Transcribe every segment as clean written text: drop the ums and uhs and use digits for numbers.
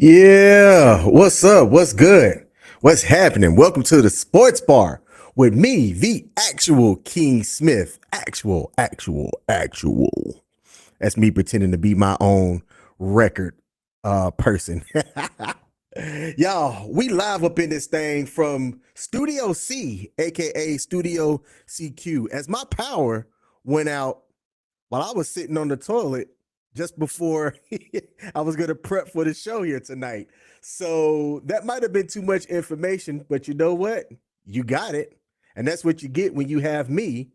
Yeah, what's up? What's good? What's happening? Welcome to the Sports Bar with me, the actual King Smith. Actual. That's me pretending to be my own record person. Y'all, we live up in this thing from Studio C, aka Studio CQ. As my power went out while I was sitting on the toilet just before I was going to prep for the show here tonight. So that might have been too much information, but you know what? You got it. And that's what you get when you have me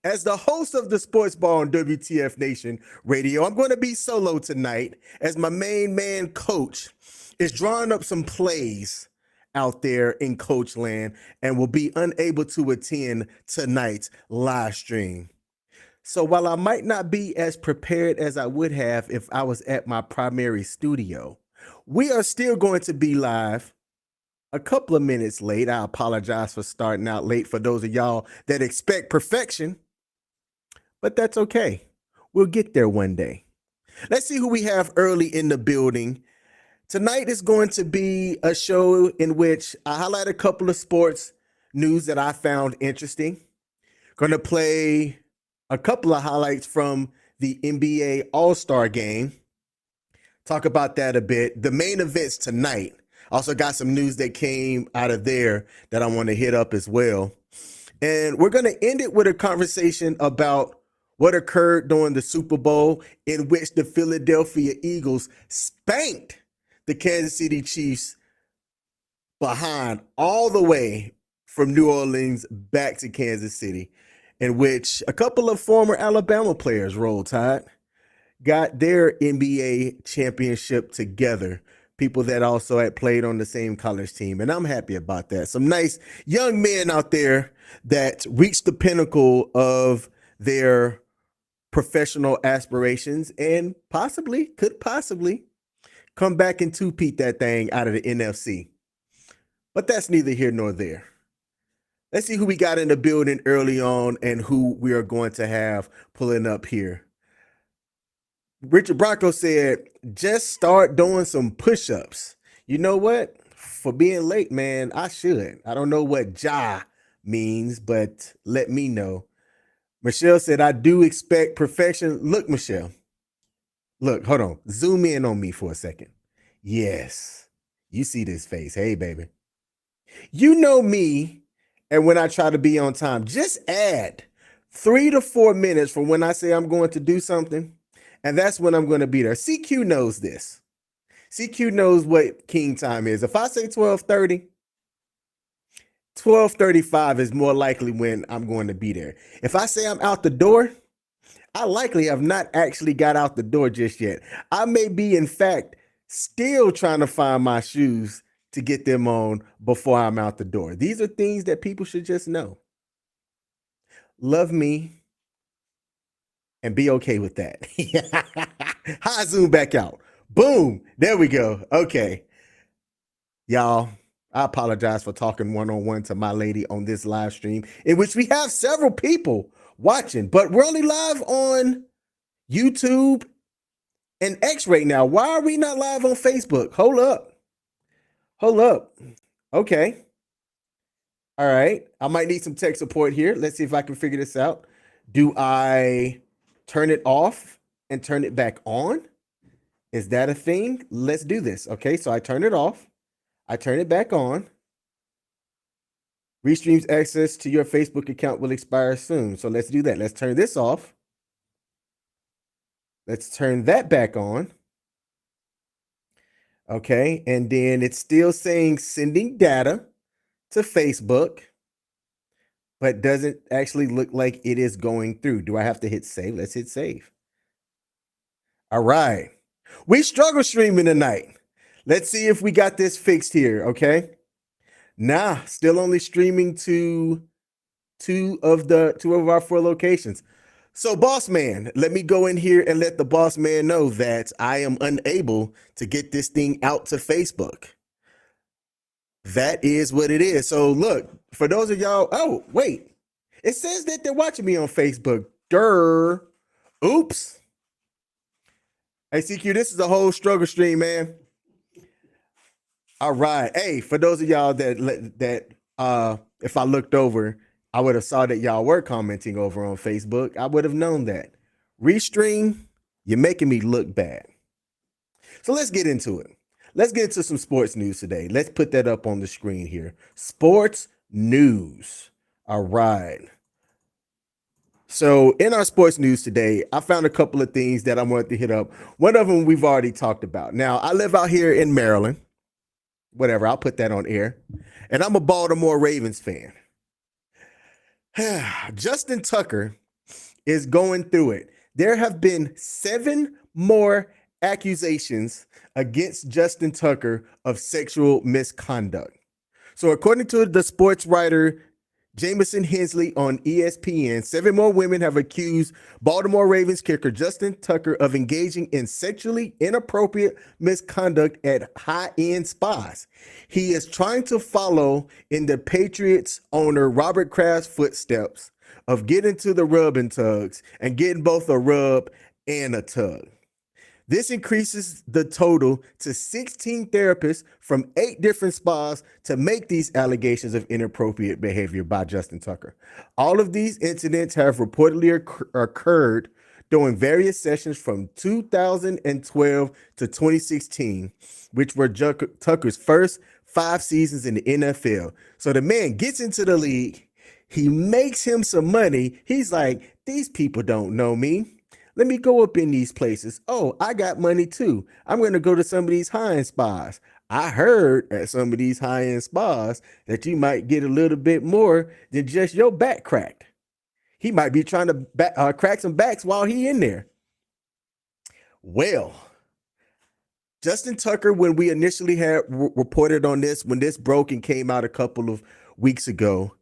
as the host of the Sports Bar on WTF Nation Radio. I'm going to be solo tonight as my main man, Coach, is drawing up some plays out there in Coach Land and will be unable to attend tonight's live stream. So while I might not be as prepared as I would have if I was at my primary studio, we are still going to be live a couple of minutes late. I apologize for starting out late for those of y'all that expect perfection, but that's okay. We'll get there one day. Let's see who we have early in the building. Tonight is going to be a show in which I highlight a couple of sports news that I found interesting. Going to play a couple of highlights from the NBA All-Star game. Talk about that a bit. The main events tonight. Also got some news that came out of there that I want to hit up as well. And we're going to end it with a conversation about what occurred during the Super Bowl in which the Philadelphia Eagles spanked the Kansas City Chiefs behind all the way from New Orleans back to Kansas City, in which a couple of former Alabama players, Roll Tide, got their NBA championship together. People that also had played on the same college team. And I'm happy about that. Some nice young men out there that reached the pinnacle of their professional aspirations and could possibly come back and two-peat that thing out of the NFC. But that's neither here nor there. Let's see who we got in the building early on and who we are going to have pulling up here. Richard Bronco said, just start doing some push-ups. You know what? For being late, man, I should. I don't know what ja means, but let me know. Michelle said, I do expect perfection. Look, Michelle. Look, hold on. Zoom in on me for a second. Yes. You see this face. Hey, baby. You know me. And when I try to be on time, just add 3 to 4 minutes from when I say I'm going to do something. And that's when I'm going to be there. CQ knows this. CQ knows what king time is. If I say 12:30, 12:35 is more likely when I'm going to be there. If I say I'm out the door, I likely have not actually got out the door just yet. I may be, in fact, still trying to find my shoes to get them on before I'm out the door. These are things that people should just know. Love me and be okay with that. Hi, zoom back out. Boom. There we go. Okay. Y'all, I apologize for talking one-on-one to my lady on this live stream in which we have several people watching, but we're only live on YouTube and X right now. Why are we not live on Facebook? Hold up. Okay. All right. I might need some tech support here. Let's see if I can figure this out. Do I turn it off and turn it back on? Is that a thing? Let's do this. Okay. So I turn it off. I turn it back on. Restream's access to your Facebook account will expire soon. So let's do that. Let's turn this off. Let's turn that back on. Okay, and then it's still saying sending data to Facebook, but doesn't actually look like it is going through. Do I have to hit save? Let's hit save. All right. We struggle streaming tonight. Let's see if we got this fixed here, okay? Nah, still only streaming to two of our 4 locations. So, boss man, let me go in here and let the boss man know that I am unable to get this thing out to Facebook. That is what it is. So, look, for those of y'all, oh, wait. It says that they're watching me on Facebook. Durr. Oops. Hey, CQ, this is a whole struggle stream, man. All right. Hey, for those of y'all if I looked over, I would have saw that y'all were commenting over on Facebook. I would have known that. Restream, you're making me look bad. So let's get into it. Let's get into some sports news today. Let's put that up on the screen here. Sports news. All right. So in our sports news today, I found a couple of things that I wanted to hit up. One of them we've already talked about. Now, I live out here in Maryland. Whatever, I'll put that on air. And I'm a Baltimore Ravens fan. Justin Tucker is going through it. There have been 7 more accusations against Justin Tucker of sexual misconduct. So according to the sports writer Jamison Hensley on ESPN, 7 more women have accused Baltimore Ravens kicker Justin Tucker of engaging in sexually inappropriate misconduct at high-end spas. He is trying to follow in the Patriots owner Robert Kraft's footsteps of getting to the rub and tugs and getting both a rub and a tug. This increases the total to 16 therapists from 8 different spas to make these allegations of inappropriate behavior by Justin Tucker. All of these incidents have reportedly occurred during various sessions from 2012 to 2016, which were Tucker's first 5 seasons in the NFL. So the man gets into the league. He makes him some money. He's like, these people don't know me. Let me go up in these places. Oh, I got money too. I'm going to go to some of these high-end spas. I heard at some of these high-end spas that you might get a little bit more than just your back cracked. He might be trying to crack some backs while he in there. Well, Justin Tucker, when we initially had reported on this, when this broke and came out a couple of weeks ago,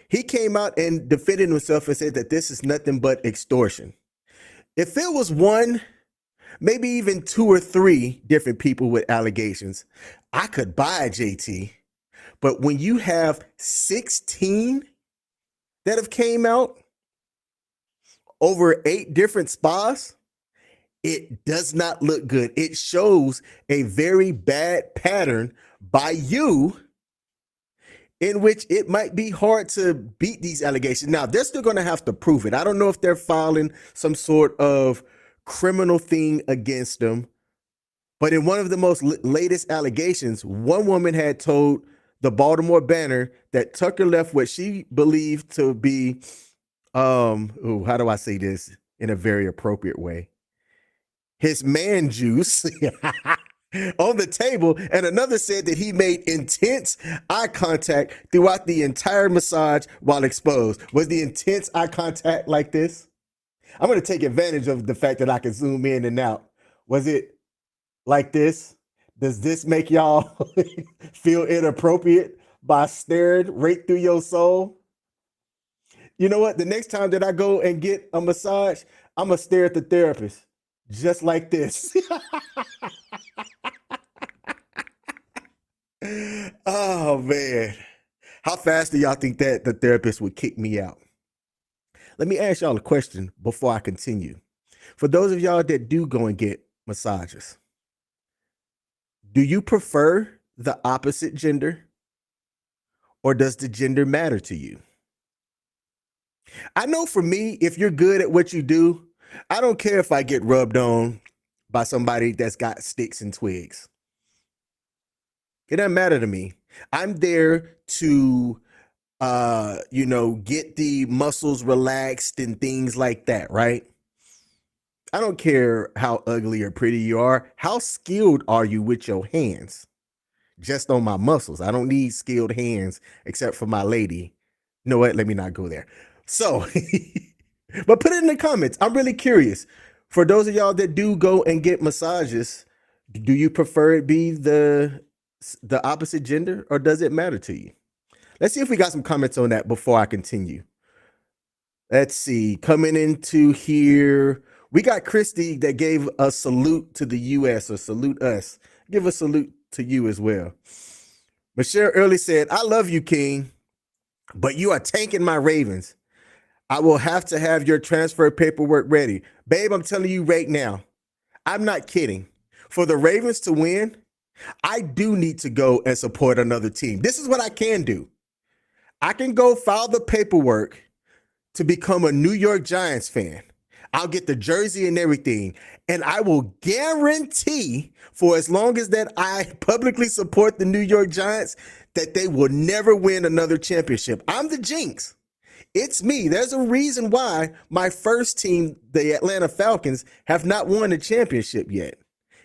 he came out and defended himself and said that this is nothing but extortion. If it was 1, maybe even 2 or 3 different people with allegations, I could buy JT. But when you have 16 that have came out over 8 different spas, it does not look good. It shows a very bad pattern by you in which it might be hard to beat these allegations. Now, they're still going to have to prove it. I don't know if they're filing some sort of criminal thing against them. But in one of the most latest allegations, one woman had told the Baltimore Banner that Tucker left what she believed to be, how do I say this in a very appropriate way? His man juice on the table, and another said that he made intense eye contact throughout the entire massage while exposed. Was the intense eye contact like this? I'm going to take advantage of the fact that I can zoom in and out. Was it like this? Does this make y'all feel inappropriate by staring right through your soul? You know what? The next time that I go and get a massage, I'm going to stare at the therapist just like this. Oh, man. How fast do y'all think that the therapist would kick me out? Let me ask y'all a question before I continue. For those of y'all that do go and get massages, do you prefer the opposite gender, or does the gender matter to you? I know for me, if you're good at what you do, I don't care if I get rubbed on by somebody that's got sticks and twigs. It doesn't matter to me. I'm there to, get the muscles relaxed and things like that, right? I don't care how ugly or pretty you are. How skilled are you with your hands? Just on my muscles. I don't need skilled hands except for my lady. You know what? Let me not go there. So, but put it in the comments. I'm really curious. For those of y'all that do go and get massages, do you prefer it be the opposite gender, or does it matter to you? Let's see if we got some comments on that before I continue. Let's see. Coming into here, we got Christy that gave a salute to the U.S. or salute us. Give a salute to you as well. Michelle Early said, I love you, King, but you are tanking my Ravens. I will have to have your transfer paperwork ready. Babe, I'm telling you right now, I'm not kidding. For the Ravens to win, I do need to go and support another team. This is what I can do. I can go file the paperwork to become a New York Giants fan. I'll get the jersey and everything. And I will guarantee for as long as that I publicly support the New York Giants that they will never win another championship. I'm the jinx. It's me. There's a reason why my first team, the Atlanta Falcons, have not won a championship yet.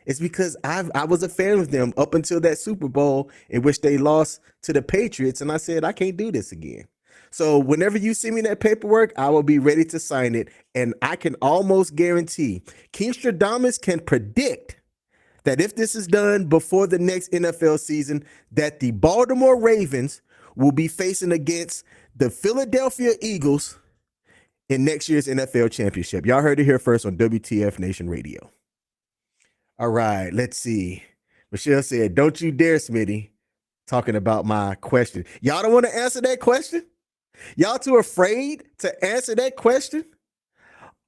It's because I was a fan of them up until that Super Bowl in which they lost to the Patriots. And I said, I can't do this again. So whenever you send me that paperwork, I will be ready to sign it. And I can almost guarantee Kingstradamus can predict that if this is done before the next NFL season, that the Baltimore Ravens will be facing against the Philadelphia Eagles in next year's NFL championship. Y'all heard it here first on WTF Nation Radio. All right, let's see. Michelle said, don't you dare, Smitty, talking about my question. Y'all don't want to answer that question? Y'all too afraid to answer that question?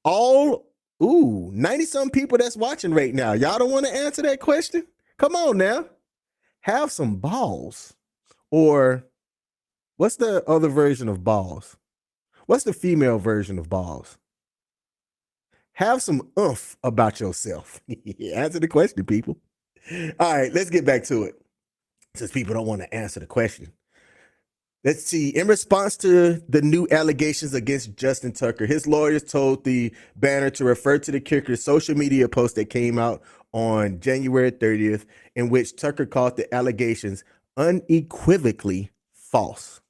90-some people that's watching right now. Y'all don't want to answer that question? Come on now. Have some balls. Or what's the other version of balls? What's the female version of balls? Have some oomph about yourself. Answer the question, people. All right, let's get back to it. Since people don't want to answer the question. Let's see. In response to the new allegations against Justin Tucker, his lawyers told the Banner to refer to the kicker's social media post that came out on January 30th, in which Tucker called the allegations unequivocally false.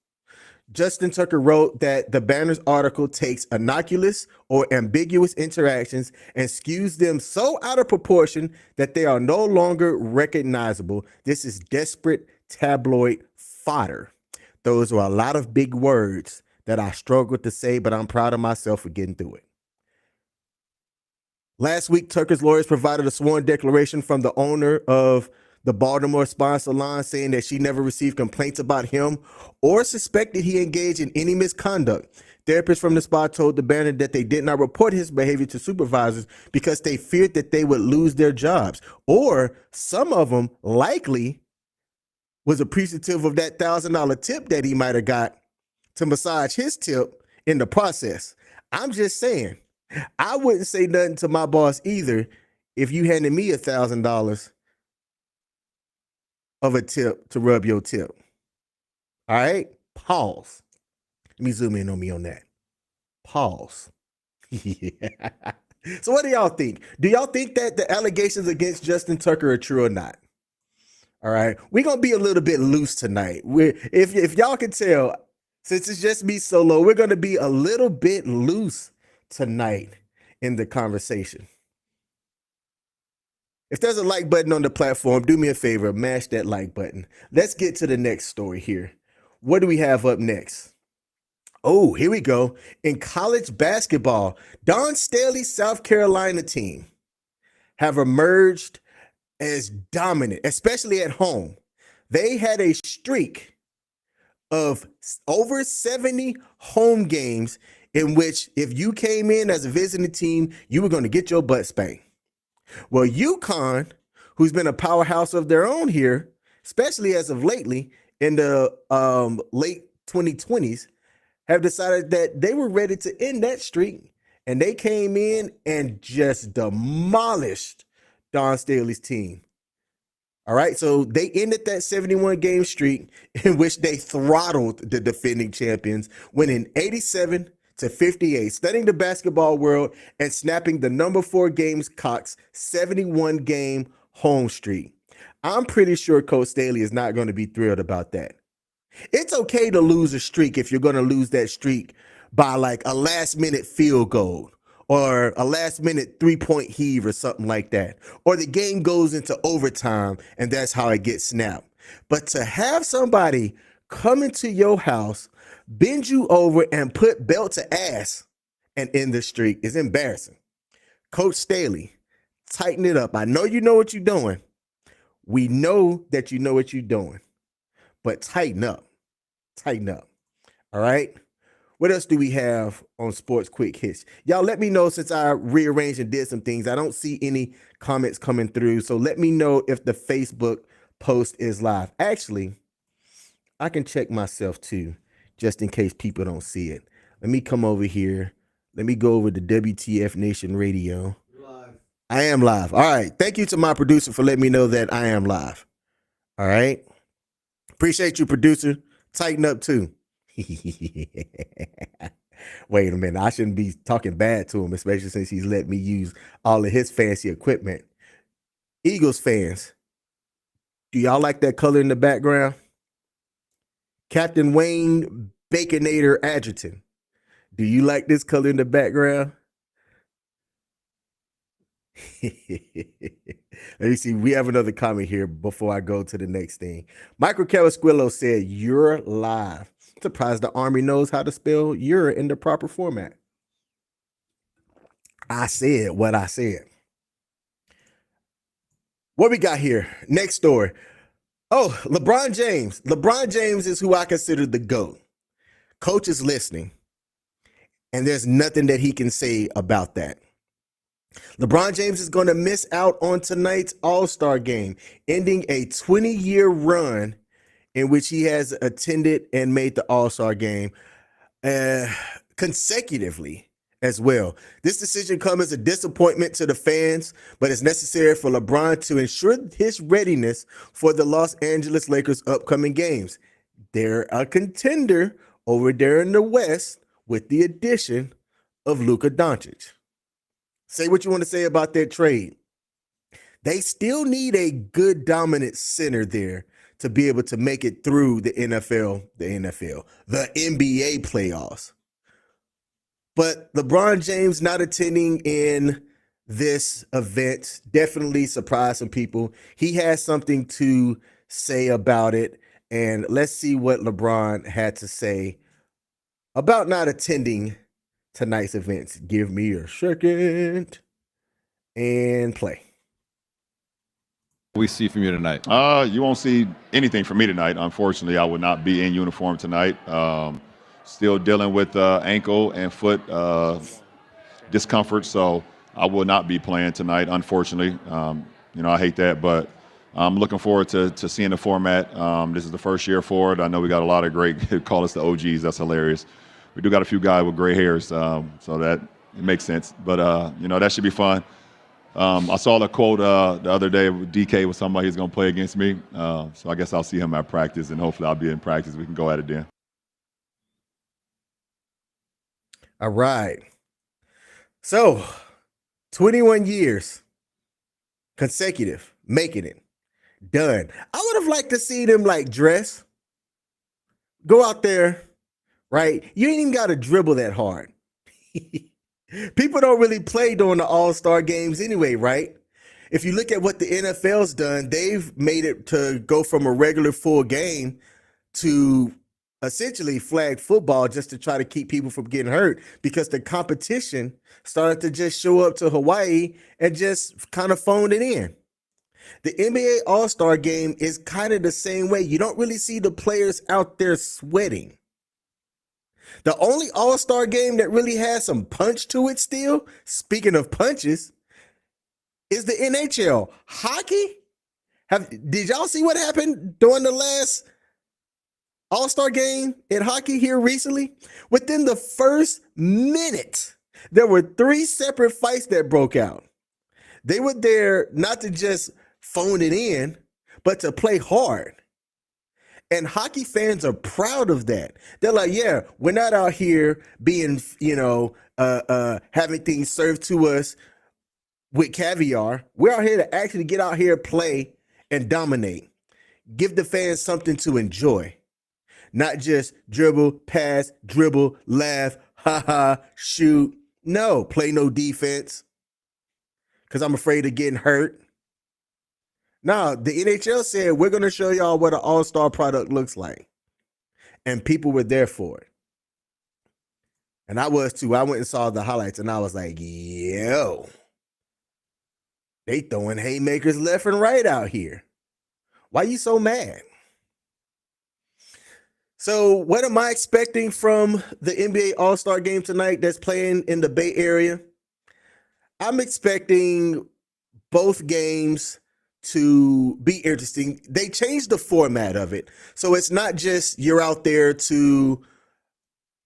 Justin Tucker wrote that the Banner's article takes innocuous or ambiguous interactions and skews them so out of proportion that they are no longer recognizable. This is desperate tabloid fodder. Those are a lot of big words that I struggled to say, but I'm proud of myself for getting through it. Last week, Tucker's lawyers provided a sworn declaration from the owner of the Baltimore Spa Salon saying that she never received complaints about him or suspected he engaged in any misconduct. Therapists from the spa told the Banner that they did not report his behavior to supervisors because they feared that they would lose their jobs, or some of them likely was appreciative of that $1,000 tip that he might have got to massage his tip in the process. I'm just saying, I wouldn't say nothing to my boss either if you handed me $1,000 of a tip to rub your tip. All right? Pause. Let me zoom in on me on that. Pause. Yeah. So what do y'all think? Do y'all think that the allegations against Justin Tucker are true or not? All right. We're going to be a little bit loose tonight. If y'all can tell, since it's just me solo, we're going to be a little bit loose tonight in the conversation. If there's a like button on the platform, do me a favor, mash that like button. Let's get to the next story here. What do we have up next? Oh, here we go. In college basketball, Dawn Staley's South Carolina team have emerged as dominant, especially at home. They had a streak of over 70 home games in which if you came in as a visiting team, you were going to get your butt spanked. Well, UConn, who's been a powerhouse of their own here, especially as of lately in the late 2020s, have decided that they were ready to end that streak, and they came in and just demolished Dawn Staley's team. All right, so they ended that 71-game streak in which they throttled the defending champions, winning 87-58, stunning the basketball world and snapping the number 4 Gamecocks 71-game home streak. I'm pretty sure Coach Staley is not going to be thrilled about that. It's okay to lose a streak if you're going to lose that streak by like a last-minute field goal or a last-minute three-point heave or something like that. Or the game goes into overtime and that's how it gets snapped. But to have somebody come into your house, bend you over, and put belt to ass and end the streak is embarrassing. Coach Staley, tighten it up. I know you know what you're doing. We know that you know what you're doing. But tighten up. Tighten up. All right? What else do we have on Sports Quick Hits? Y'all let me know, since I rearranged and did some things. I don't see any comments coming through. So let me know if the Facebook post is live. Actually, I can check myself too, just in case people don't see it. Let me come over here. Let me go over to WTF Nation Radio. I am live. All right. Thank you to my producer for letting me know that I am live. All right. Appreciate you, producer. Tighten up too. Wait a minute. I shouldn't be talking bad to him, especially since he's let me use all of his fancy equipment. Eagles fans, do y'all like that color in the background? Captain Wayne Baconator Adjutant, do you like this color in the background? Let me see. We have another comment here before I go to the next thing. Michael Carrasquillo said, "You're live." Surprised the Army knows how to spell "you're" in the proper format. I said what I said. What we got here? Next story. Oh, LeBron James. LeBron James is who I consider the GOAT. Coach is listening, and there's nothing that he can say about that. LeBron James is going to miss out on tonight's All-Star game, ending a 20-year run in which he has attended and made the All-Star game consecutively as well. This decision comes as a disappointment to the fans, but it's necessary for LeBron to ensure his readiness for the Los Angeles Lakers' upcoming games. They're a contender over there in the West with the addition of Luka Doncic. Say what you want to say about that trade. They still need a good dominant center there to be able to make it through the NBA playoffs. But LeBron James not attending in this event definitely surprised some people. He has something to say about it. And let's see what LeBron had to say about not attending tonight's events. Give me a second and play. We see from you tonight? You won't see anything from me tonight. Unfortunately, I will not be in uniform tonight. Still dealing with ankle and foot discomfort, so I will not be playing tonight, unfortunately. I hate that, but I'm looking forward to seeing the format. This is the first year for it. I know we got a lot of great, call us the OGs. That's hilarious. We do got a few guys with gray hairs, so that it makes sense. But, that should be fun. I saw the quote the other day. DK was talking about he's going to play against me. So I guess I'll see him at practice, and hopefully I'll be in practice. We can go at it then. All right. So, 21 years consecutive, making it, done. I would have liked to see them dress, go out there, right? You ain't even got to dribble that hard. People don't really play during the All-Star games anyway, right? If you look at what the NFL's done, they've made it to go from a regular full game to essentially flag football just to try to keep people from getting hurt, because the competition started to just show up to Hawaii and just kind of phoned it in. The NBA All-Star game is kind of the same way. You don't really see the players out there sweating. The only All-Star game that really has some punch to it still, speaking of punches, is the NHL. Hockey? Did y'all see what happened during the last All-Star game in hockey here recently? Within the first minute, there were 3 separate fights that broke out. They were there not to just phone it in, but to play hard. And hockey fans are proud of that. They're like, yeah, we're not out here being, having things served to us with caviar. We're out here to actually get out here, play, and dominate. Give the fans something to enjoy. Not just dribble, pass, dribble, laugh, ha, shoot. No, play no defense because I'm afraid of getting hurt. No, the NHL said, we're going to show y'all what an all-star product looks like. And people were there for it. And I was too. I went and saw the highlights and I was like, yo, they throwing haymakers left and right out here. Why you so mad? So what am I expecting from the NBA All-Star game tonight that's playing in the Bay Area? I'm expecting both games to be interesting. They changed the format of it. So it's not just you're out there to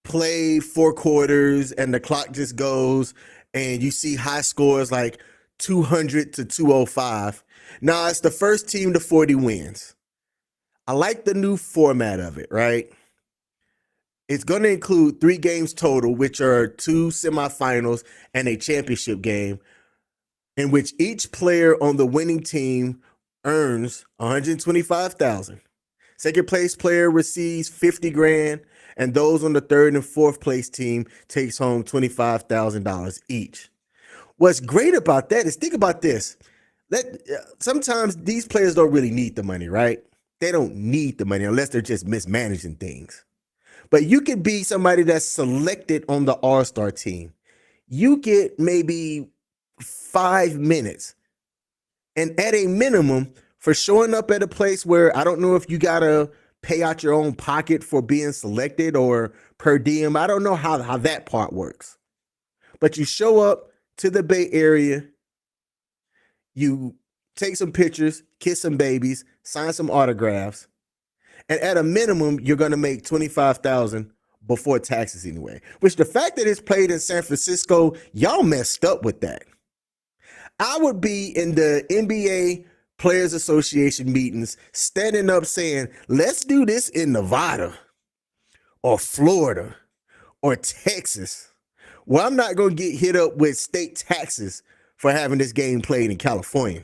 play 4 quarters and the clock just goes and you see high scores like 200 to 205. Now it's the first team to 40 wins. I like the new format of it, right? It's going to include 3 games total, which are 2 semifinals and a championship game, in which each player on the winning team earns $125,000. Second place player receives $50,000, and those on the third and fourth place team takes home $25,000 each. What's great about that is, think about this. Sometimes these players don't really need the money, right? They don't need the money unless they're just mismanaging things. But you could be somebody that's selected on the All-Star team. You get maybe 5 minutes. And at a minimum, for showing up at a place where I don't know if you got to pay out your own pocket for being selected or per diem. I don't know how that part works. But you show up to the Bay Area, you take some pictures, kiss some babies, sign some autographs. And at a minimum, you're going to make $25,000 before taxes anyway. Which, the fact that it's played in San Francisco, y'all messed up with that. I would be in the NBA Players Association meetings standing up saying, let's do this in Nevada or Florida or Texas, where I'm not going to get hit up with state taxes for having this game played in California.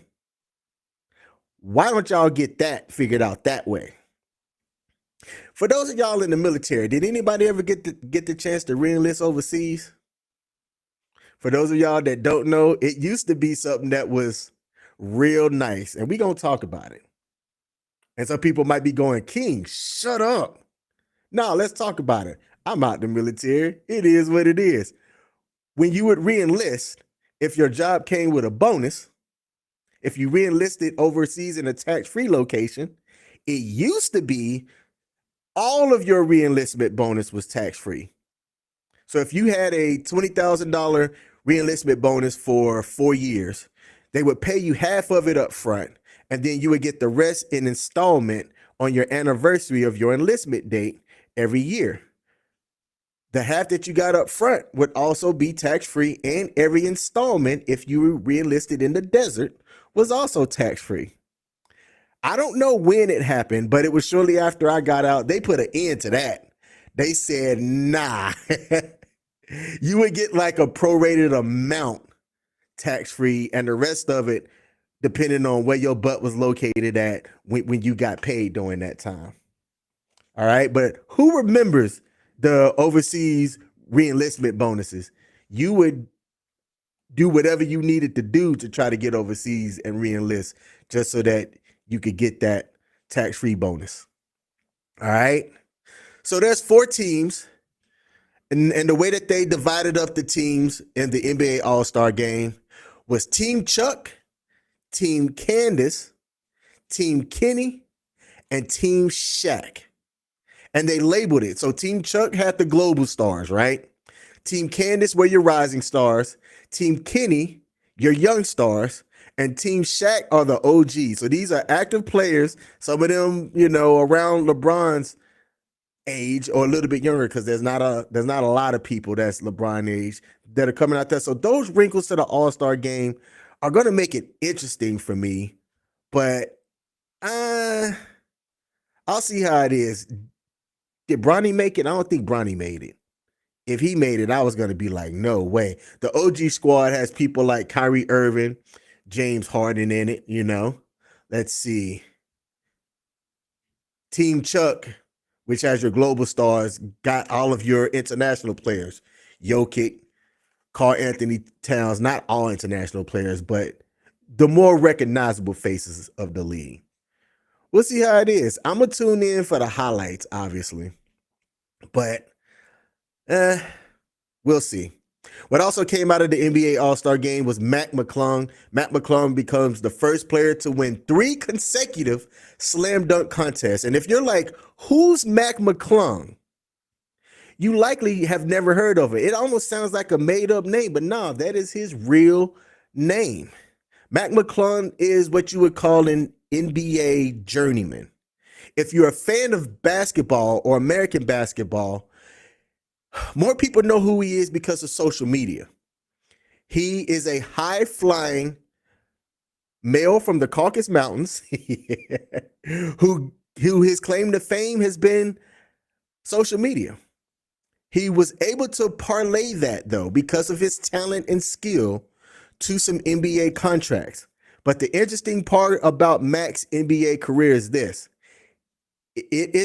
Why don't y'all get that figured out that way? For those of y'all in the military, did anybody ever get the chance to re-enlist overseas? For those of y'all that don't know, it used to be something that was real nice, and we're going to talk about it. And some people might be going, King, shut up. No, let's talk about it. I'm out the military. It is what it is. When you would re-enlist, if your job came with a bonus, if you re-enlisted overseas in a tax-free location, it used to be all of your re-enlistment bonus was tax-free. So if you had a $20,000 re-enlistment bonus for 4 years, they would pay you half of it up front, and then you would get the rest in installment on your anniversary of your enlistment date every year. The half that you got up front would also be tax-free, and every installment, if you were re-enlisted in the desert, was also tax-free. I don't know when it happened, but it was shortly after I got out. They put an end to that. They said, nah, you would get like a prorated amount tax-free, and the rest of it, depending on where your butt was located at when you got paid during that time. All right, but who remembers the overseas re-enlistment bonuses? You would do whatever you needed to do to try to get overseas and re-enlist just so that you could get that tax-free bonus. All right. So there's 4 teams. And the way that they divided up the teams in the NBA All-Star game was Team Chuck, Team Candace, Team Kenny, and Team Shaq. And they labeled it. So Team Chuck had the global stars, right? Team Candace were your rising stars. Team Kenny, your young stars. And Team Shaq are the OGs. So these are active players. Some of them, around LeBron's age or a little bit younger, because there's not a lot of people that's LeBron age that are coming out there. So those wrinkles to the All-Star game are going to make it interesting for me. But I'll see how it is. Did Bronny make it? I don't think Bronny made it. If he made it, I was going to be like, no way. The OG squad has people like Kyrie Irving, James Harden in it, Let's see. Team Chuck, which has your global stars, got all of your international players. Jokic, Karl Anthony Towns, not all international players, but the more recognizable faces of the league. We'll see how it is. I'm going to tune in for the highlights, obviously. But we'll see. What also came out of the NBA All-Star game was Mac McClung. Mac McClung becomes the first player to win 3 consecutive slam dunk contests. And if you're like, who's Mac McClung? You likely have never heard of it. It almost sounds like a made-up name, but no, that is his real name. Mac McClung is what you would call an NBA journeyman. If you're a fan of basketball or American basketball, more people know who he is because of social media. He is a high-flying male from the Caucasus Mountains who his claim to fame has been social media. He was able to parlay that, though, because of his talent and skill, to some NBA contracts. But the interesting part about Mac's NBA career is this. It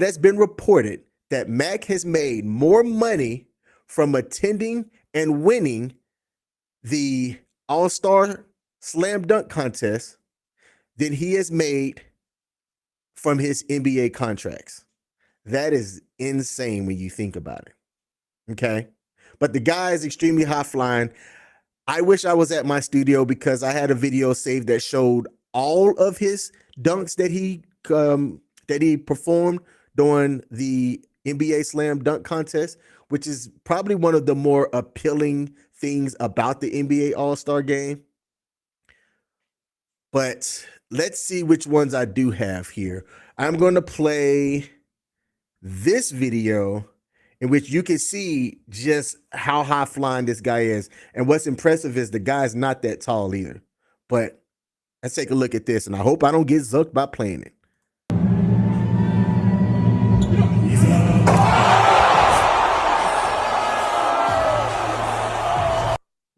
has been reported that Mac has made more money from attending and winning the All-Star Slam Dunk contest than he has made from his NBA contracts. That is insane when you think about it. Okay. But the guy is extremely high flying. I wish I was at my studio because I had a video saved that showed all of his dunks that he performed during the NBA Slam Dunk contest, which is probably one of the more appealing things about the NBA All-Star game. But let's see which ones I do have here. I'm going to play this video in which you can see just how high flying this guy is. And what's impressive is the guy's not that tall either. But let's take a look at this, and I hope I don't get zucked by playing it.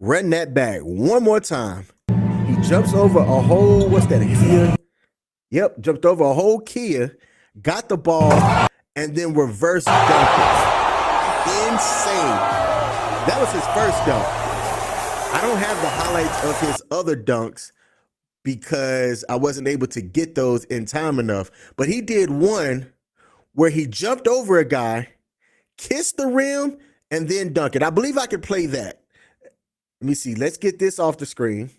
Run that back one more time. He jumps over a whole, what's that, a Kia? Yep, jumped over a whole Kia, got the ball, and then reverse dunked it. Insane. That was his first dunk. I don't have the highlights of his other dunks because I wasn't able to get those in time enough. But he did one where he jumped over a guy, kissed the rim, and then dunked it. I believe I could play that. Let me see. Let's get this off the screen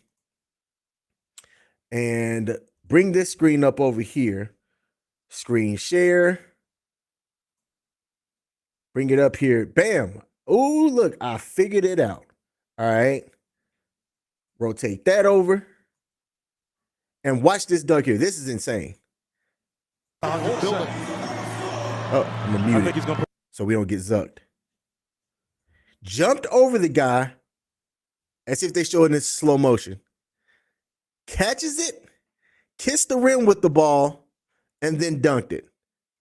and bring this screen up over here. Screen share. Bring it up here. Bam. Oh, look, I figured it out. All right. Rotate that over. And watch this dunk here. This is insane. Oh, I'm going to mute it so we don't get zucked. Jumped over the guy as if they showed in this slow motion. Catches it, kissed the rim with the ball, and then dunked it.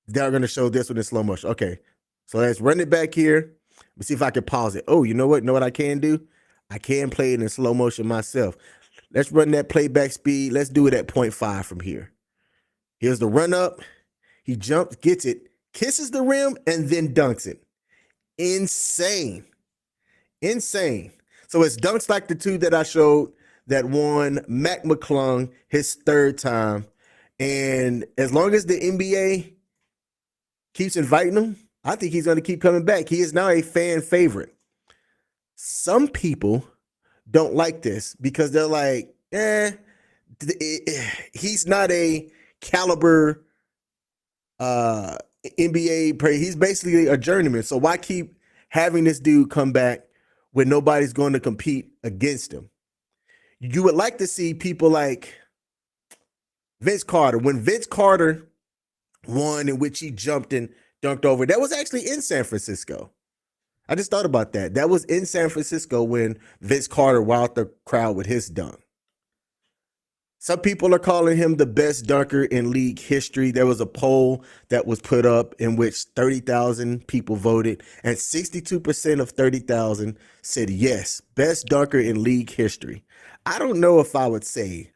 They're going to show this one in slow motion. Okay. So let's run it back here. Let's see if I can pause it. Oh, you know what? You know what I can do? I can play it in slow motion myself. Let's run that playback speed. Let's do it at 0.5 from here. Here's the run up. He jumps, gets it, kisses the rim, and then dunks it. Insane. Insane. So it's dunks like the two that I showed that won Mac McClung his third time. And as long as the NBA keeps inviting him, I think he's going to keep coming back. He is now a fan favorite. Some people don't like this because they're like, he's not a caliber NBA player. He's basically a journeyman. So why keep having this dude come back when nobody's going to compete against him? You would like to see people like Vince Carter. When Vince Carter won, in which he jumped and dunked over, that was actually in San Francisco. I just thought about that. That was in San Francisco when Vince Carter wowed the crowd with his dunk. Some people are calling him the best dunker in league history. There was a poll that was put up in which 30,000 people voted, and 62% of 30,000 said yes, best dunker in league history. I don't know if I would say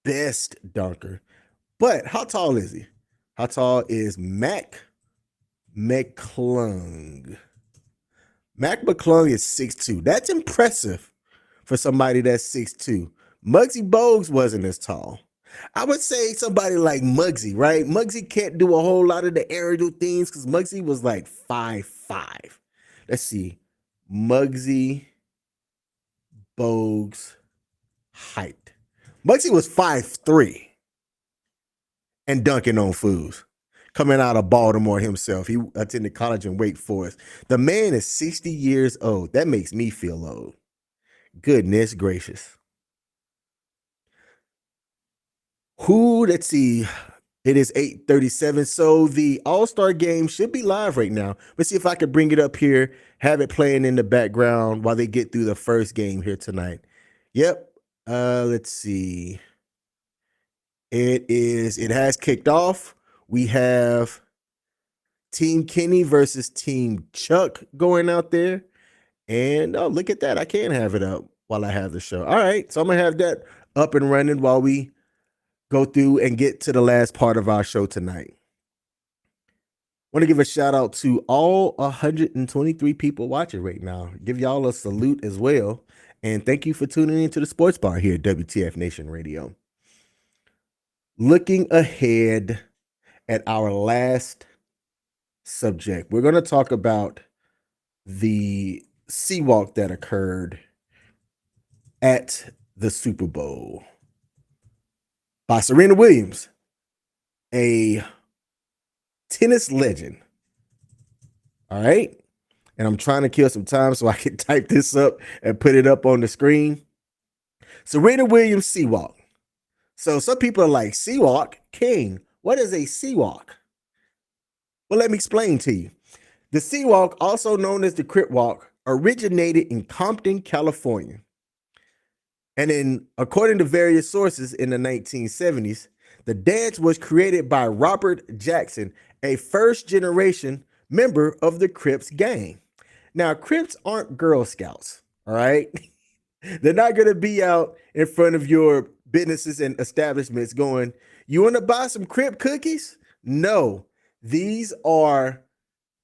best dunker, but how tall is he? How tall is Mac McClung? Mac McClung is 6'2". That's impressive for somebody that's 6'2". Muggsy Bogues wasn't as tall. I would say somebody like Muggsy, right? Muggsy can't do a whole lot of the aerial things because Muggsy was like 5'5". Let's see. Muggsy Bogues height. Muggsy was 5'3" and dunking on fools. Coming out of Baltimore himself. He attended college in Wake Forest. The man is 60 years old. That makes me feel old. Goodness gracious. Let's see. It is 8:37. So the All-Star game should be live right now. Let's see if I could bring it up here, have it playing in the background while they get through the first game here tonight. Yep. Let's see. It has kicked off. We have Team Kenny versus Team Chuck going out there. And oh, look at that. I can have it up while I have the show. All right. So I'm going to have that up and running while we go through and get to the last part of our show tonight. Want to give a shout out to all 123 people watching right now. Give y'all a salute as well. And thank you for tuning into the Sports Bar here at WTF Nation Radio. Looking ahead at our last subject, we're going to talk about the sea walk that occurred at the Super Bowl by Serena Williams, a tennis legend. All right. And I'm trying to kill some time so I can type this up and put it up on the screen. Serena Williams sea walk. So some people are like, sea walk? King, what is a sea walk? Well, let me explain to you. The sea walk, also known as the Crip Walk, originated in Compton, California. And according to various sources in the 1970s, the dance was created by Robert Jackson, a first-generation member of the Crips gang. Now, Crips aren't Girl Scouts, all right? They're not going to be out in front of your businesses and establishments going, you want to buy some Crip cookies? No, these are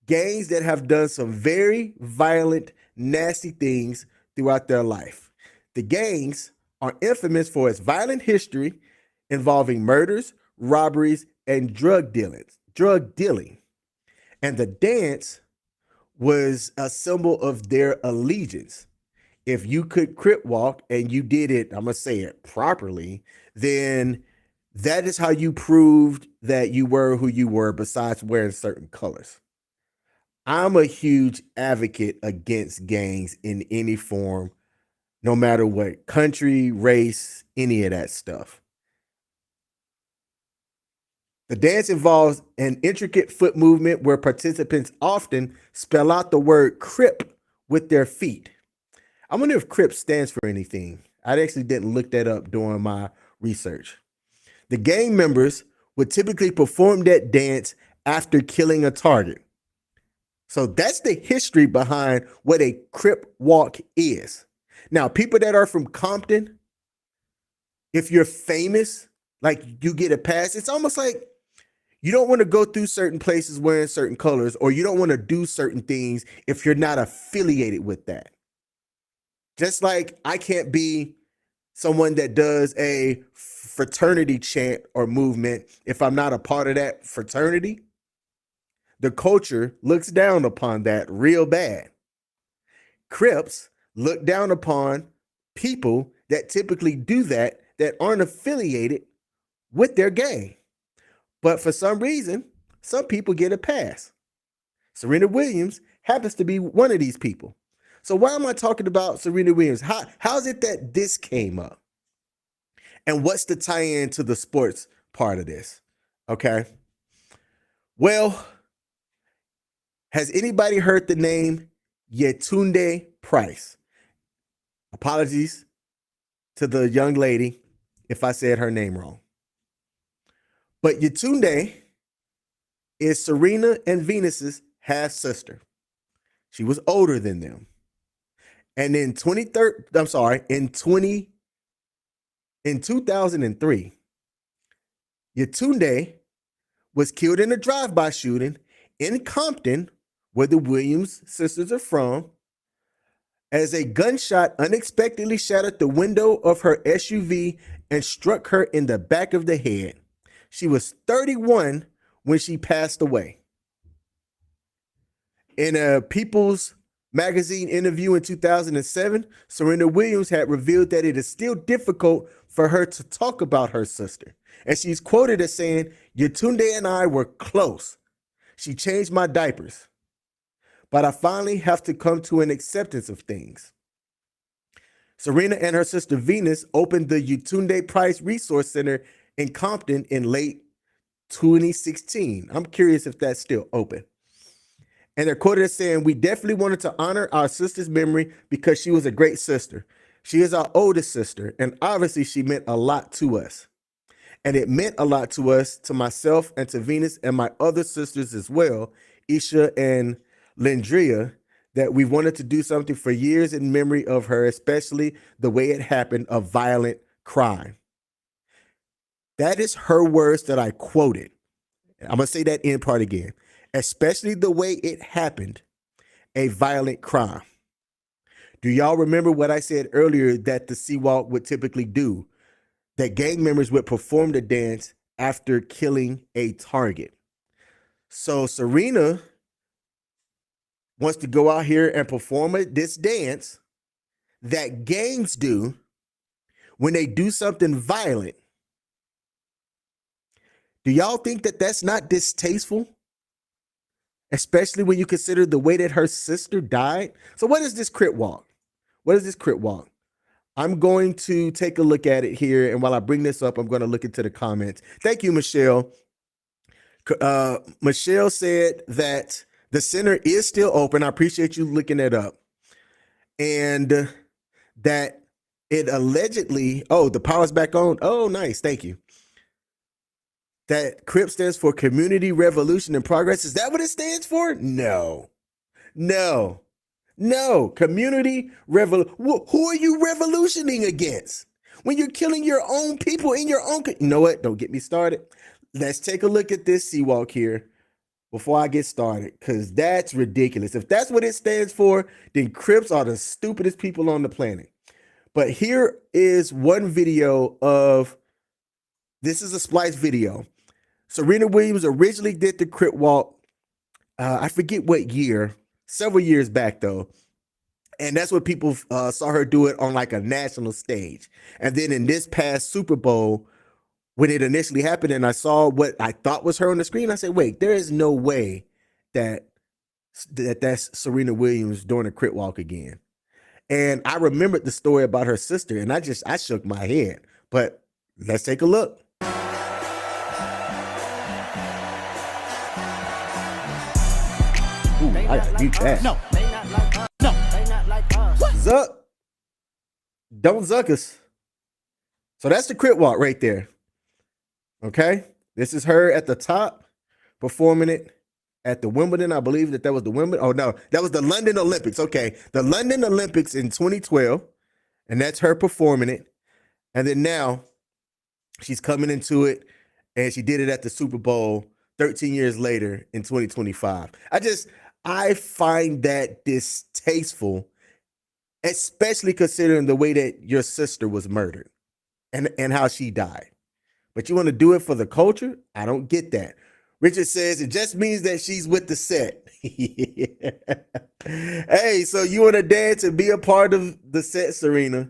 gangs that have done some very violent, nasty things throughout their life. The gangs are infamous for its violent history involving murders, robberies, and drug dealing. And the dance was a symbol of their allegiance. If you could Crip walk and you did it, I'm going to say it properly, then that is how you proved that you were who you were, besides wearing certain colors. I'm a huge advocate against gangs in any form, no matter what country, race, any of that stuff. The dance involves an intricate foot movement where participants often spell out the word Crip with their feet. I wonder if Crip stands for anything. I actually didn't look that up during my research. The gang members would typically perform that dance after killing a target. So that's the history behind what a Crip walk is. Now, people that are from Compton, if you're famous, like you get a pass, it's almost like you don't want to go through certain places wearing certain colors, or you don't want to do certain things if you're not affiliated with that. Just like I can't be someone that does a fraternity chant or movement if I'm not a part of that fraternity. The culture looks down upon that real bad. Crips look down upon people that typically do that aren't affiliated with their gang. But for some reason, some people get a pass. Serena Williams happens to be one of these people. So why am I talking about Serena Williams? How is it that this came up? And what's the tie-in to the sports part of this? Okay. Well, has anybody heard the name Yetunde Price? Apologies to the young lady if I said her name wrong. But Yetunde is Serena and Venus's half sister. She was older than them. And in 2003, Yetunde was killed in a drive-by shooting in Compton, where the Williams sisters are from, as a gunshot unexpectedly shattered the window of her SUV and struck her in the back of the head. She was 31 when she passed away. In a People's Magazine interview in 2007, Serena Williams had revealed that it is still difficult for her to talk about her sister. And she's quoted as saying, Yetunde and I were close. She changed my diapers. But I finally have to come to an acceptance of things. Serena and her sister Venus opened the Yetunde Price Resource Center in Compton in late 2016. I'm curious if that's still open. And they're quoted as saying, "We definitely wanted to honor our sister's memory because she was a great sister. She is our oldest sister, and obviously she meant a lot to us. And it meant a lot to us, to myself and to Venus and my other sisters as well, Isha and Lindria, that we wanted to do something for years in memory of her, especially the way it happened, a violent crime." That is her words that I quoted. I'm going to say that in part again. Especially the way it happened, a violent crime. Do y'all remember what I said earlier that the Sea Walk would typically do? That gang members would perform the dance after killing a target. So Serena wants to go out here and perform this dance that gangs do when they do something violent. Do y'all think that that's not distasteful? Especially when you consider the way that her sister died. So what is this Crip Walk? What is this Crip Walk? I'm going to take a look at it here. And while I bring this up, I'm going to look into the comments. Thank you, Michelle. Michelle said that the center is still open. I appreciate you looking that up. And that it allegedly, oh, the power's back on. Oh, nice. Thank you. That CRIP stands for Community Revolution and Progress. Is that what it stands for? No. Community revolution. Who are you revolutioning against? When you're killing your own people in your own. You know what? Don't get me started. Let's take a look at this Sea Walk here before I get started, because that's ridiculous. If that's what it stands for, then Crips are the stupidest people on the planet. But here is one video of, this is a splice video. Serena Williams originally did the Crip Walk. I forget what year, several years back though. And that's what people saw her do it on like a national stage. And then in this past Super Bowl, when it initially happened and I saw what I thought was her on the screen, I said, wait, there is no way that's Serena Williams doing a Crip Walk again. And I remembered the story about her sister and I shook my head. But let's take a look. Ooh, I gotta mute that. No, they not like us. No, they not like us. Zuck. Don't zuck us. So that's the Crip Walk right there. Okay. This is her at the top performing it at the Wimbledon. I believe that was the Wimbledon. Oh, no, that was the London Olympics. Okay. The London Olympics in 2012. And that's her performing it. And then now she's coming into it and she did it at the Super Bowl 13 years later in 2025. I find that distasteful, especially considering the way that your sister was murdered and how she died. But you want to do it for the culture? I don't get that. Richard says it just means that she's with the set. Hey, so you want to dance and be a part of the set, Serena.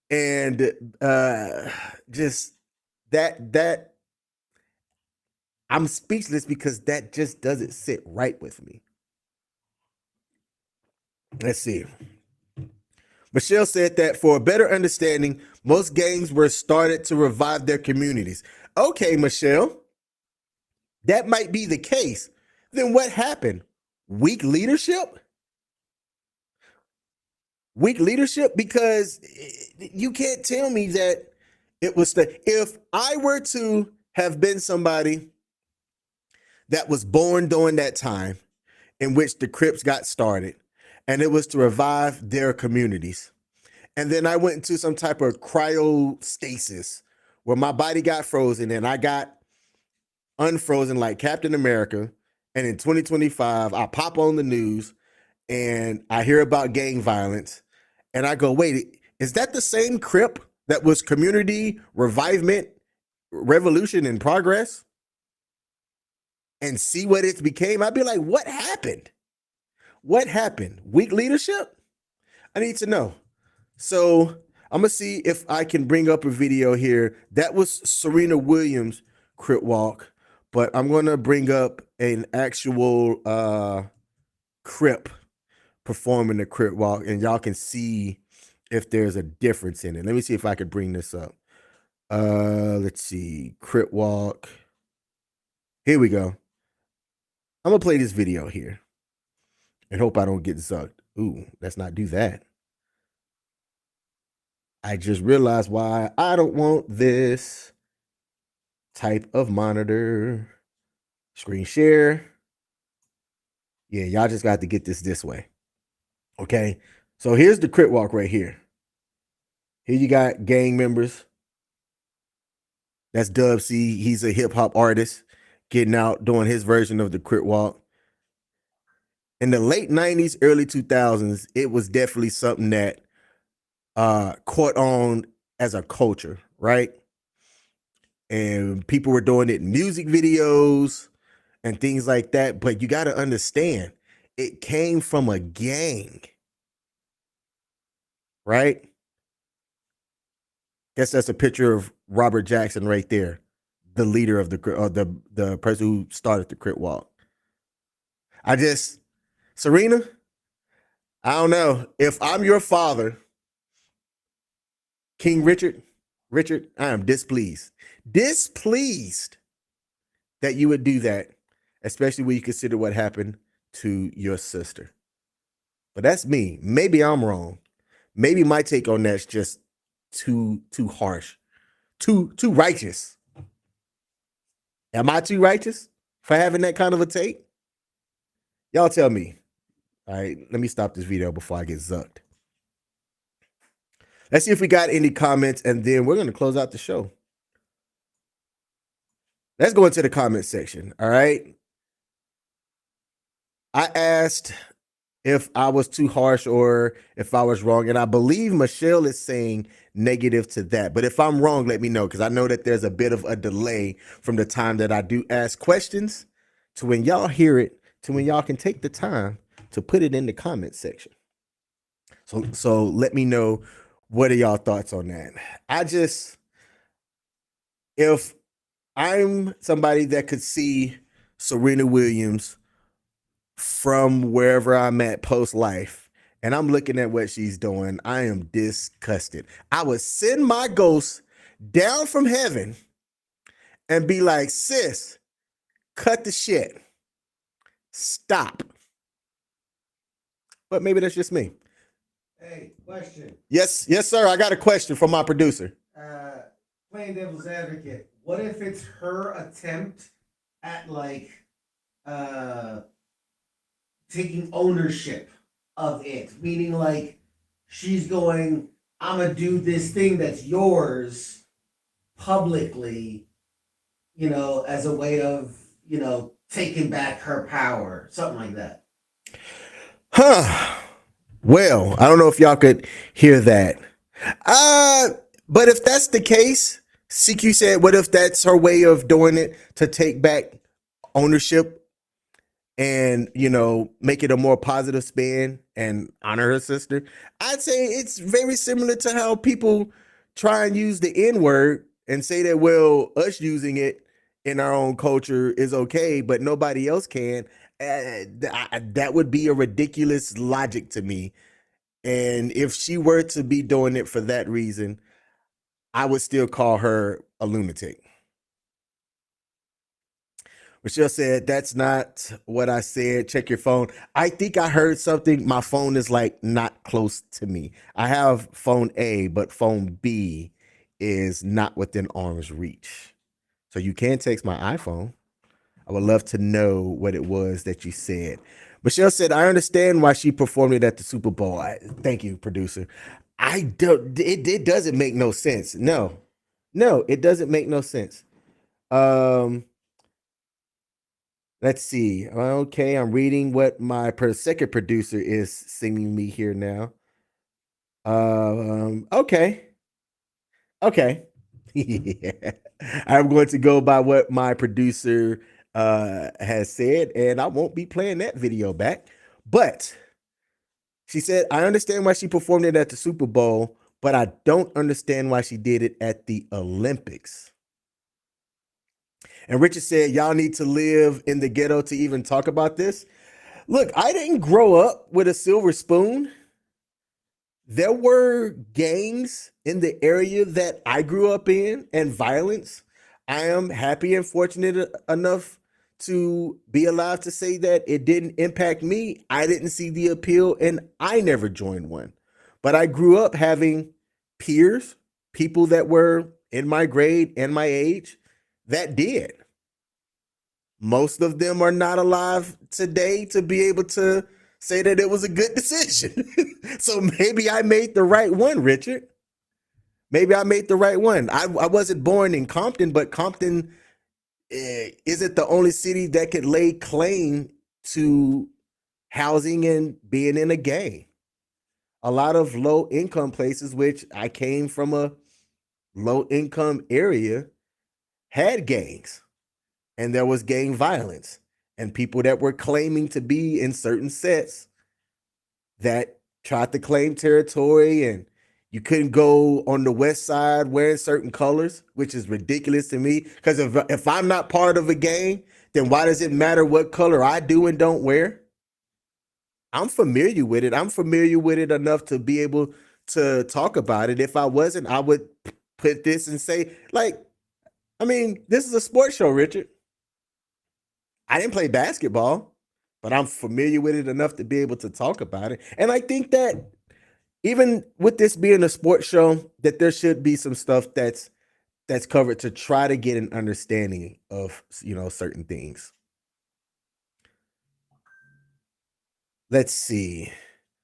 And just that I'm speechless because that just doesn't sit right with me. Let's see. Michelle said that for a better understanding, most gangs were started to revive their communities. Okay, Michelle, that might be the case. Then what happened? Weak leadership? Weak leadership? Because you can't tell me that it was if I were to have been somebody that was born during that time in which the Crips got started, and it was to revive their communities. And then I went into some type of cryostasis where my body got frozen and I got unfrozen like Captain America. And in 2025, I pop on the news and I hear about gang violence. And I go, wait, is that the same Crip that was community revivement, revolution in progress? And see what it became? I'd be like, what happened? What happened? Weak leadership? I need to know. So I'm going to see if I can bring up a video here. That was Serena Williams Crip Walk, but I'm going to bring up an actual Crip performing the Crip Walk, and y'all can see if there's a difference in it. Let me see if I could bring this up. Let's see. Crip Walk. Here we go. I'm gonna play this video here and hope I don't get sucked. Ooh, let's not do that. I just realized why I don't want this type of monitor. Screen share. Yeah, y'all just got to get this way. Okay. So here's the Crip Walk right here. Here you got gang members. That's Dub C. He's a hip hop artist getting out doing his version of the Crip Walk. In the late 90s, early 2000s, it was definitely something that caught on as a culture, right? And people were doing it in music videos and things like that. But you got to understand, it came from a gang, right? Guess that's a picture of Robert Jackson right there, the leader of the person who started the Crip Walk. Serena, I don't know. If I'm your father, King Richard, I am displeased that you would do that, especially when you consider what happened to your sister. But that's me. Maybe I'm wrong. Maybe my take on that's just too harsh, too righteous. Am I too righteous for having that kind of a take? Y'all tell me. All right, let me stop this video before I get zucked. Let's see if we got any comments, and then we're going to close out the show. Let's go into the comment section. All right. I asked if I was too harsh or if I was wrong, and I believe Michelle is saying negative to that. But if I'm wrong, let me know, because I know that there's a bit of a delay from the time that I do ask questions to when y'all hear it, to when y'all can take the time to put it in the comment section. So let me know, what are y'all thoughts on that? If I'm somebody that could see Serena Williams from wherever I'm at post life, and I'm looking at what she's doing, I am disgusted. I would send my ghost down from heaven and be like, sis, cut the shit. Stop. But maybe that's just me. Hey, question. Yes, sir. I got a question from my producer. Playing devil's advocate. What if it's her attempt at taking ownership of it? Meaning like she's going, I'm gonna do this thing that's yours publicly, as a way of, taking back her power. Something like that. Huh. Well, I don't know if y'all could hear that. But if that's the case, CQ said, what if that's her way of doing it to take back ownership and, make it a more positive spin and honor her sister? I'd say it's very similar to how people try and use the N-word and say that, well, us using it in our own culture is okay, but nobody else can. That would be a ridiculous logic to me. And if she were to be doing it for that reason, I would still call her a lunatic. Michelle said, that's not what I said. Check your phone. I think I heard something. My phone is not close to me. I have phone A, but phone B is not within arm's reach. So you can text my iPhone. I would love to know what it was that you said. Michelle said, I understand why she performed it at the Super Bowl. Thank you, producer. It doesn't make no sense. No, it doesn't make no sense. Let's see. Okay, I'm reading what my second producer is sending me here now. Okay. Yeah. I'm going to go by what my producer has said, and I won't be playing that video back. But she said, I understand why she performed it at the Super Bowl, but I don't understand why she did it at the Olympics. And Richard said, y'all need to live in the ghetto to even talk about this. Look, I didn't grow up with a silver spoon. there were gangs in the area that I grew up in and violence. I am happy and fortunate enough to be alive to say that it didn't impact me. I didn't see the appeal and I never joined one. But I grew up having peers, people that were in my grade and my age that did. Most of them are not alive today to be able to say that it was a good decision. So maybe I made the right one, Richard. Maybe I made the right one. I wasn't born in Compton, but Compton isn't the only city that could lay claim to housing and being in a gang. A lot of low income places, which I came from a low income area, had gangs and there was gang violence and people that were claiming to be in certain sets that tried to claim territory, and you couldn't go on the west side wearing certain colors, which is ridiculous to me. Because if I'm not part of a gang, then why does it matter what color I do and don't wear? I'm familiar with it. I'm familiar with it enough to be able to talk about it. If I wasn't, I would put this and say, like, I mean, this is a sports show, Richard. I didn't play basketball, but I'm familiar with it enough to be able to talk about it. And I think that even with this being a sports show, that there should be some stuff that's covered to try to get an understanding of, certain things. Let's see.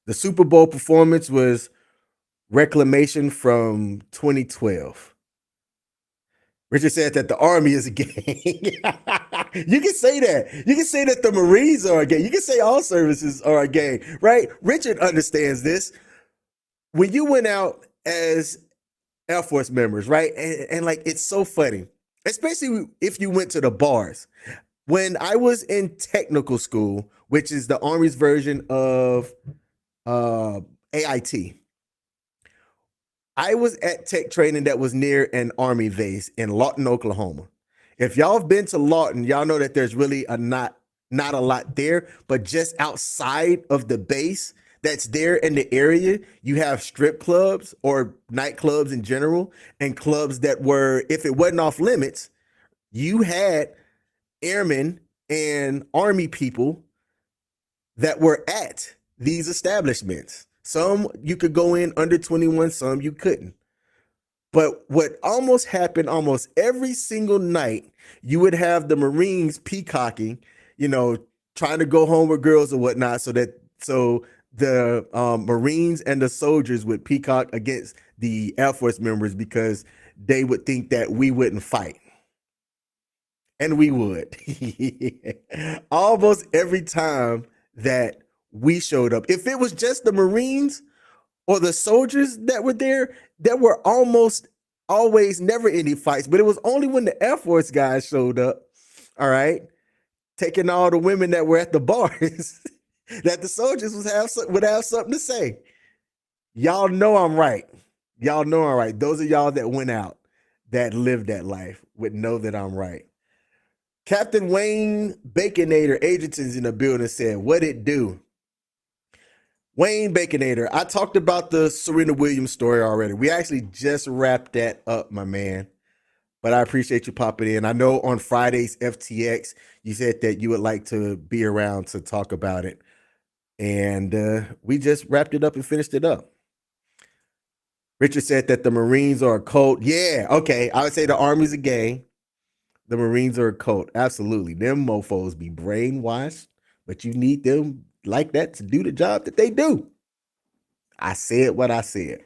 The Super Bowl performance was Reclamation from 2012. Richard said that the Army is a gang. You can say that. You can say that the Marines are a gang. You can say all services are a gang, right? Richard understands this. When you went out as Air Force members, right? And like, it's so funny, especially if you went to the bars. When I was in technical school, which is the Army's version of AIT, I was at tech training that was near an Army base in Lawton, Oklahoma. If y'all have been to Lawton, y'all know that there's really not a lot there, but just outside of the base that's there in the area, you have strip clubs or nightclubs in general, and clubs that were, if it wasn't off limits, you had airmen and Army people that were at these establishments. Some you could go in under 21, some you couldn't. But what almost happened almost every single night, you would have the Marines peacocking, trying to go home with girls or whatnot, so the Marines and the soldiers would peacock against the Air Force members because they would think that we wouldn't fight. And we would. Almost every time that we showed up, if it was just the Marines or the soldiers that were there were almost always never any fights. But it was only when the Air Force guys showed up, all right, taking all the women that were at the bars, that the soldiers would have something to say. Y'all know I'm right. Y'all know I'm right. Those of y'all that went out, that lived that life, would know that I'm right. Captain Wayne Baconator Agenton's in the building, said, what it do? Wayne Baconator, I talked about the Serena Williams story already. We actually just wrapped that up, my man. But I appreciate you popping in. I know on Friday's FTX, you said that you would like to be around to talk about it. And we just wrapped it up and finished it up. Richard said that the Marines are a cult. Yeah, okay. I would say the Army's a gang. The Marines are a cult. Absolutely. Them mofos be brainwashed, but you need them like that to do the job that they do. I said what I said.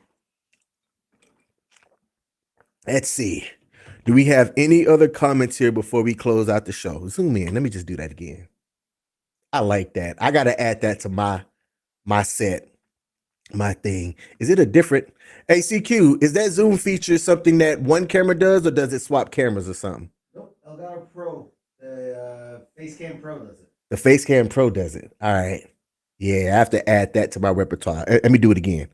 Let's see. Do we have any other comments here before we close out the show? Zoom in. Let me just do that again. I like that. I got to add that to my set, my thing. Is it a different? Hey, CQ, is that Zoom feature something that one camera does, or does it swap cameras or something? Nope, Elgato Pro, the Facecam Pro does it. The Facecam Pro does it. All right. Yeah, I have to add that to my repertoire. Let me do it again.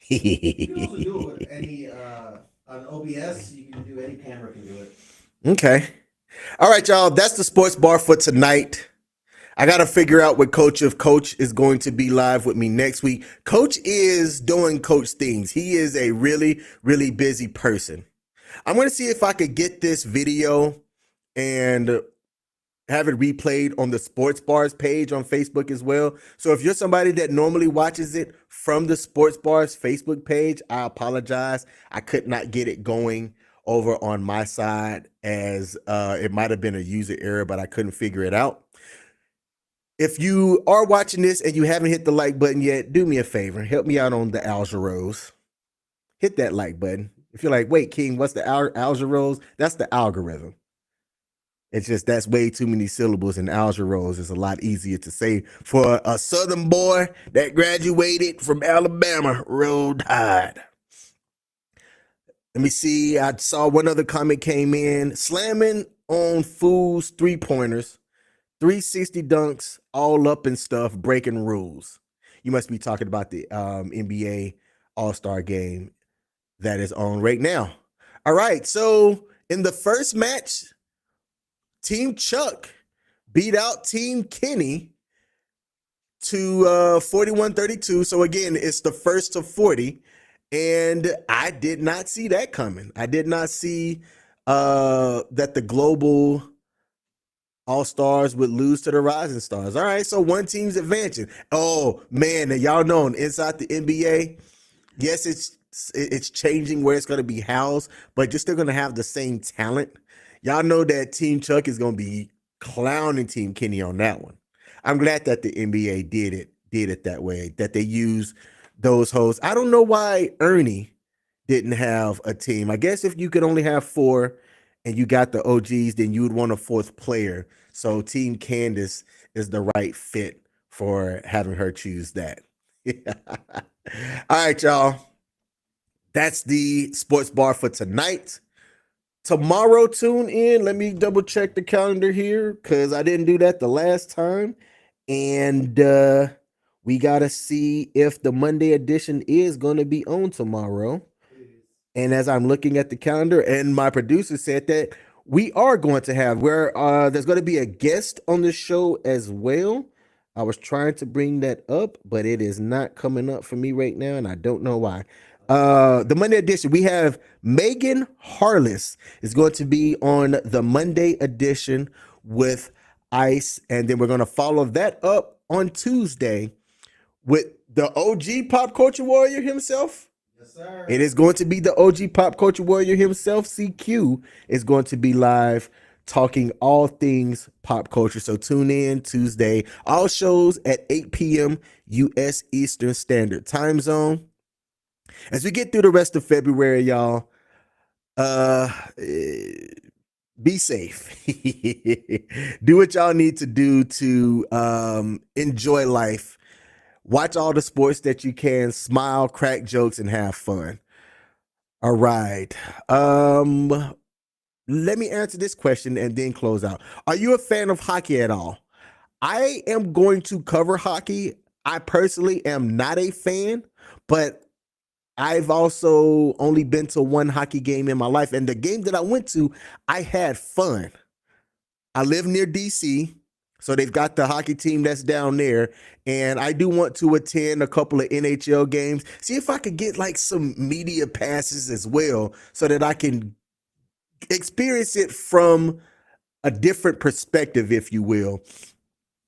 You can also do it with any on OBS. You can do any camera can do it. Okay. All right, y'all. That's the sports bar for tonight. I got to figure out what Coach if Coach is going to be live with me next week. Coach is doing Coach things. He is a really, really busy person. I'm going to see if I could get this video and have it replayed on the Sports Bars page on Facebook as well. So if you're somebody that normally watches it from the Sports Bars Facebook page, I apologize. I could not get it going over on my side, as it might have been a user error, but I couldn't figure it out. If you are watching this and you haven't hit the like button yet, do me a favor. Help me out on the algorithm. Hit that like button. If you're like, wait, King, what's the algorithm? That's the algorithm. It's just that's way too many syllables, and algorithm is a lot easier to say for a Southern boy that graduated from Alabama. Roll Tide. Let me see. I saw one other comment came in. Slamming on Fool's 3-pointers. 360 dunks, all up and stuff, breaking rules. You must be talking about the NBA All-Star game that is on right now. All right, so in the first match, Team Chuck beat out Team Kenny to 41-32. So again, it's the first to 40. And I did not see that coming. I did not see that the global All-Stars would lose to the Rising Stars. All right, so one team's advancing. Oh, man, and y'all know inside the NBA, yes, it's changing where it's going to be housed, but you're still going to have the same talent. Y'all know that Team Chuck is going to be clowning Team Kenny on that one. I'm glad that the NBA did it that way, that they use those hosts. I don't know why Ernie didn't have a team. I guess if you could only have 4 and you got the OGs, then you would want a 4th player. So Team Candace is the right fit for having her choose that. All right, y'all. That's the sports bar for tonight. Tomorrow, tune in. Let me double check the calendar here because I didn't do that the last time. And we got to see if the Monday edition is going to be on tomorrow. And as I'm looking at the calendar, and my producer said that we are going to have there's going to be a guest on the show as well. I was trying to bring that up, but it is not coming up for me right now, and I don't know why. The Monday edition, we have Megan Harless is going to be on the Monday edition with Ice, and then we're going to follow that up on Tuesday with the OG pop culture warrior himself. Yes, sir. It is going to be the OG pop culture warrior himself. CQ is going to be live talking all things pop culture. So tune in Tuesday. All shows at 8 p.m. U.S. Eastern Standard Time Zone. As we get through the rest of February, y'all, be safe. Do what y'all need to do to enjoy life. Watch all the sports that you can, smile, crack jokes, and have fun. All right. Let me answer this question and then close out. Are you a fan of hockey at all? I am going to cover hockey. I personally am not a fan, but I've also only been to one hockey game in my life. And the game that I went to, I had fun. I live near DC, so they've got the hockey team that's down there. And I do want to attend a couple of NHL games. See if I could get like some media passes as well so that I can experience it from a different perspective, if you will,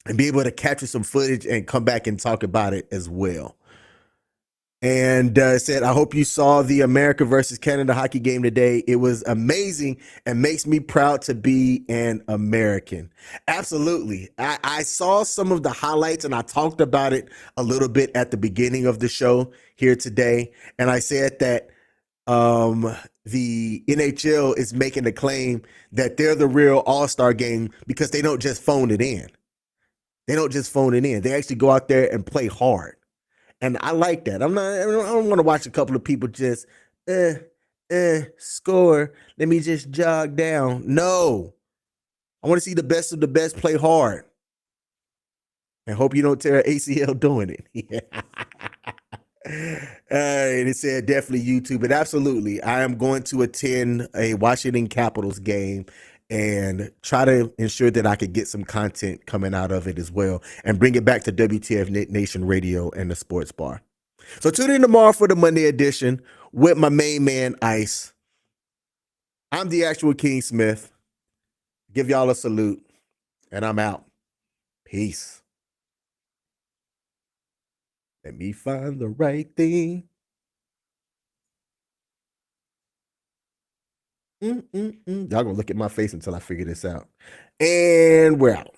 and be able to capture some footage and come back and talk about it as well. And said, I hope you saw the America versus Canada hockey game today. It was amazing and makes me proud to be an American. Absolutely. I saw some of the highlights and I talked about it a little bit at the beginning of the show here today. And I said that the NHL is making the claim that they're the real all-star game because they don't just phone it in. They don't just phone it in. They actually go out there and play hard. And I like that. I don't want to watch a couple of people just score. Let me just jog down. No. I want to see the best of the best play hard. And hope you don't tear ACL doing it. And it said definitely YouTube, but absolutely, I am going to attend a Washington Capitals game and try to ensure that I could get some content coming out of it as well and bring it back to WTF Nation Radio and the Sports Bar. So tune in tomorrow for the Monday edition with my main man, Ice. I'm the actual King Smith. Give y'all a salute, and I'm out. Peace. Let me find the right thing. Y'all gonna look at my face until I figure this out. And we're out.